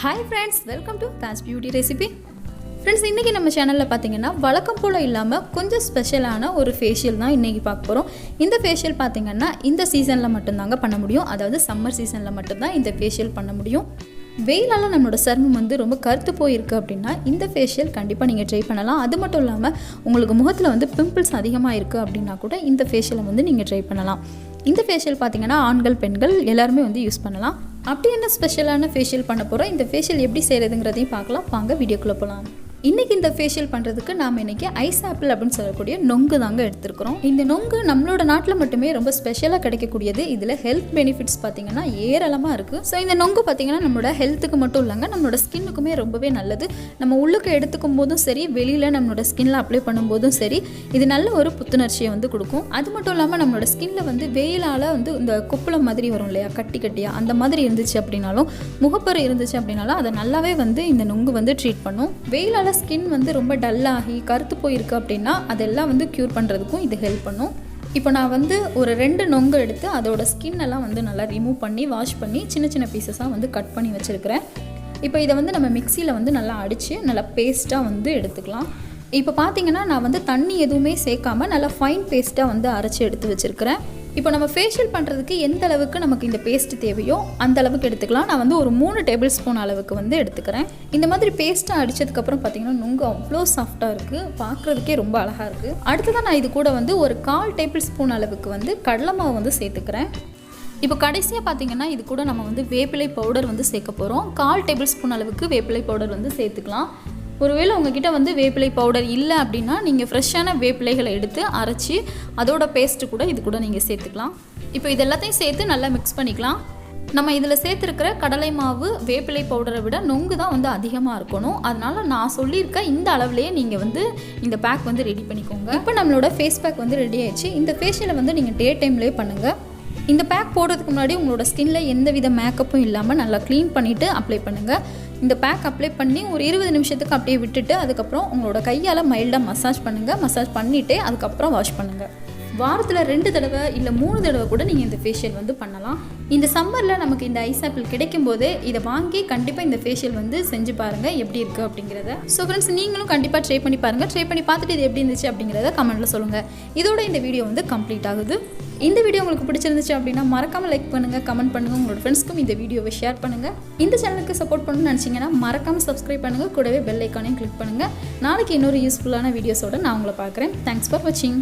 Hi friends, welcome to That's Beauty Recipe. Friends, இன்னைக்கு நம்ம சேனல்ல பாத்தீங்கன்னா வழக்கம் போல இல்லாம கொஞ்சம் ஸ்பெஷலான ஒரு ஃபேஷியல் தான் இன்னைக்கு பார்க்க போறோம். இந்த ஃபேஷியல் பாத்தீங்கன்னா இந்த சீசன்ல மட்டும் தாங்க பண்ண முடியும். அதாவது சம்மர் சீசன்ல மட்டும் தான் இந்த ஃபேஷியல் பண்ண முடியும். வெயிலால நம்மளோட சருமம் வந்து ரொம்ப கருத்து போயிருக்கு அப்படின்னா இந்த ஃபேஷியல் கண்டிப்பாக நீங்கள் ட்ரை பண்ணலாம். அது மட்டும் இல்லாமல் உங்களுக்கு முகத்தில் வந்து பிம்பிள்ஸ் அதிகமாக இருக்குது அப்படின்னா கூட இந்த ஃபேஷியலை வந்து நீங்கள் ட்ரை பண்ணலாம். இந்த ஃபேஷியல் பார்த்தீங்கன்னா ஆண்கள் பெண்கள் எல்லாருமே வந்து யூஸ் பண்ணலாம். அப்படி என்ன ஸ்பெஷலான ஃபேஷியல் பண்ண போகிறோம், இந்த ஃபேஷியல் எப்படி செய்கிறதுங்கிறதையும் பார்க்கலாம். வாங்க வீடியோக்குள்ளே போகலாம். இன்றைக்கி இந்த ஃபேஷியல் பண்ணுறதுக்கு நாம் இன்றைக்கி ஐஸ் ஆப்பிள் அப்படின்னு சொல்லக்கூடிய நொங்கு தாங்க எடுத்துருக்குறோம். இந்த நொங்கு நம்மளோட நாட்டில் மட்டுமே ரொம்ப ஸ்பெஷலாக கிடைக்கக்கூடியது. இதில் ஹெல்த் பெனிஃபிட்ஸ் பார்த்திங்கன்னா ஏராளமாக இருக்குது. ஸோ இந்த நொங்கு பார்த்திங்கன்னா நம்மளோட ஹெல்த்துக்கு மட்டும் இல்லைங்க, நம்மளோட ஸ்கின்னுக்குமே ரொம்பவே நல்லது. நம்ம உள்ளுக்கு எடுத்துக்கும் போதும் சரி, வெளியில் நம்மளோட ஸ்கின்னில் அப்ளை பண்ணும்போதும் சரி, இது நல்ல ஒரு புத்துணர்ச்சியை வந்து கொடுக்கும். அது மட்டும் இல்லாமல் நம்மளோட ஸ்கின்னில் வந்து வெயிலால் வந்து இந்த கொப்பளம் மாதிரி வரும் இல்லையா, கட்டி கட்டியாக அந்த மாதிரி இருந்துச்சு அப்படின்னாலும், முகப்பரு இருந்துச்சு அப்படின்னாலும் அதை நல்லாவே வந்து இந்த நொங்கு வந்து ட்ரீட் பண்ணும். வெயிலால் ஸ்கின் வந்து ரொம்ப டல்லாகி கருத்து போயிருக்கு அப்படின்னா அதெல்லாம் வந்து க்யூர் பண்ணுறதுக்கும் இது ஹெல்ப் பண்ணும். இப்போ நான் வந்து ஒரு 2 நொங்கு எடுத்து அதோட ஸ்கின் எல்லாம் வந்து நல்லா ரிமூவ் பண்ணி வாஷ் பண்ணி சின்ன சின்ன பீசஸாக வந்து கட் பண்ணி வச்சுருக்கிறேன். இப்போ இதை வந்து நம்ம மிக்சியில் வந்து நல்லா அடித்து நல்லா பேஸ்ட்டாக வந்து எடுத்துக்கலாம். இப்போ பார்த்தீங்கன்னா நான் வந்து தண்ணி எதுவுமே சேர்க்காமல் நல்லா ஃபைன் பேஸ்ட்டாக வந்து அரைச்சி எடுத்து வச்சுருக்கிறேன். இப்போ நம்ம ஃபேஷியல் பண்ணுறதுக்கு எந்த அளவுக்கு நமக்கு இந்த பேஸ்ட் தேவையோ அந்த அளவுக்கு எடுத்துக்கலாம். நான் வந்து ஒரு 3 டேபிள் ஸ்பூன் அளவுக்கு வந்து எடுத்துக்கிறேன். இந்த மாதிரி பேஸ்ட்டாக அடித்ததுக்கப்புறம் பார்த்திங்கன்னா நொங்கு அவ்வளோ சாஃப்டாக இருக்குது, பார்க்குறதுக்கே ரொம்ப அழகாக இருக்குது. அடுத்ததான் நான் இது கூட வந்து ஒரு 1/4 டேபிள் ஸ்பூன் அளவுக்கு வந்து கடலை மாவு வந்து சேர்த்துக்கிறேன். இப்போ கடைசியாக பார்த்திங்கன்னா இது கூட நம்ம வந்து வேப்பிலை பவுடர் வந்து சேர்க்க போகிறோம். 1/4 டேபிள் ஸ்பூன் அளவுக்கு வேப்பிலை பவுடர் வந்து சேர்த்துக்கலாம். ஒருவேளை உங்ககிட்ட வந்து வேப்பிலை பவுடர் இல்லை அப்படின்னா நீங்கள் ஃப்ரெஷ்ஷான வேப்பிலைகளை எடுத்து அரைச்சி அதோட பேஸ்ட்டு கூட இது கூட நீங்கள் சேர்த்துக்கலாம். இப்போ இது எல்லாத்தையும் சேர்த்து நல்லா மிக்ஸ் பண்ணிக்கலாம். நம்ம இதில் சேர்த்துருக்கிற கடலை மாவு வேப்பிலை பவுடரை விட நொங்கு தான் வந்து அதிகமாக இருக்கணும். அதனால் நான் சொல்லியிருக்க இந்த அளவுலேயே நீங்கள் வந்து இந்த பேக் வந்து ரெடி பண்ணிக்கோங்க. இப்போ நம்மளோட ஃபேஸ் பேக் வந்து ரெடி ஆயிடுச்சு. இந்த ஃபேஷியலை வந்து நீங்கள் டே டைம்லேயே பண்ணுங்கள். இந்த பேக் போடுறதுக்கு முன்னாடி உங்களோட ஸ்கின்ல எந்த வித மேக்கப்பும் இல்லாமல் நல்லா க்ளீன் பண்ணிவிட்டு அப்ளை பண்ணுங்கள். இந்த பேக் அப்ளை பண்ணி ஒரு 20 நிமிஷத்துக்கு அப்படியே விட்டுட்டு அதுக்கப்புறம் உங்களோட கையால் மைல்டாக மசாஜ் பண்ணுங்கள். மசாஜ் பண்ணிவிட்டு அதுக்கப்புறம் வாஷ் பண்ணுங்கள். வாரத்தில் 2 தடவை இல்லை 3 தடவை கூட நீங்கள் இந்த ஃபேஷியல் வந்து பண்ணலாம். இந்த சம்மரில் நமக்கு இந்த ஐஸ் ஆப்பிள் கிடைக்கும் போதே இதை வாங்கி கண்டிப்பாக இந்த ஃபேஷியல் வந்து செஞ்சு பாருங்கள் எப்படி இருக்குது அப்படிங்கிறத. ஸோ ஃப்ரெண்ட்ஸ், நீங்களும் கண்டிப்பாக ட்ரை பண்ணி பாருங்கள். ட்ரை பண்ணி பார்த்துட்டு இது எப்படி இருந்துச்சு அப்படிங்கிறத கமெண்ட்டில் சொல்லுங்கள். இதோட இந்த வீடியோ வந்து கம்ப்ளீட் ஆகுது. இந்த வீடியோ உங்களுக்கு பிடிச்சிருந்துச்சு அப்படின்னா மறக்காமல் லைக் பண்ணுங்கள், கமெண்ட் பண்ணுங்கள், உங்களோட ஃப்ரெண்ட்ஸ்க்கும் இந்த வீடியோவை ஷேர் பண்ணுங்கள். இந்த சேனலுக்கு சப்போர்ட் பண்ணணும்னு நினச்சிங்கன்னா மறக்காமல் சப்ஸ்கிரைப் பண்ணுங்கள், கூடவே பெல் ஐக்கானையும் கிளிக் பண்ணுங்கள். நாளைக்கு இன்னொரு யூஸ்ஃபுல்லான வீடியோஸோடு நான் உங்களை பார்க்குறேன். தேங்க்ஸ் ஃபார் வாட்சிங்.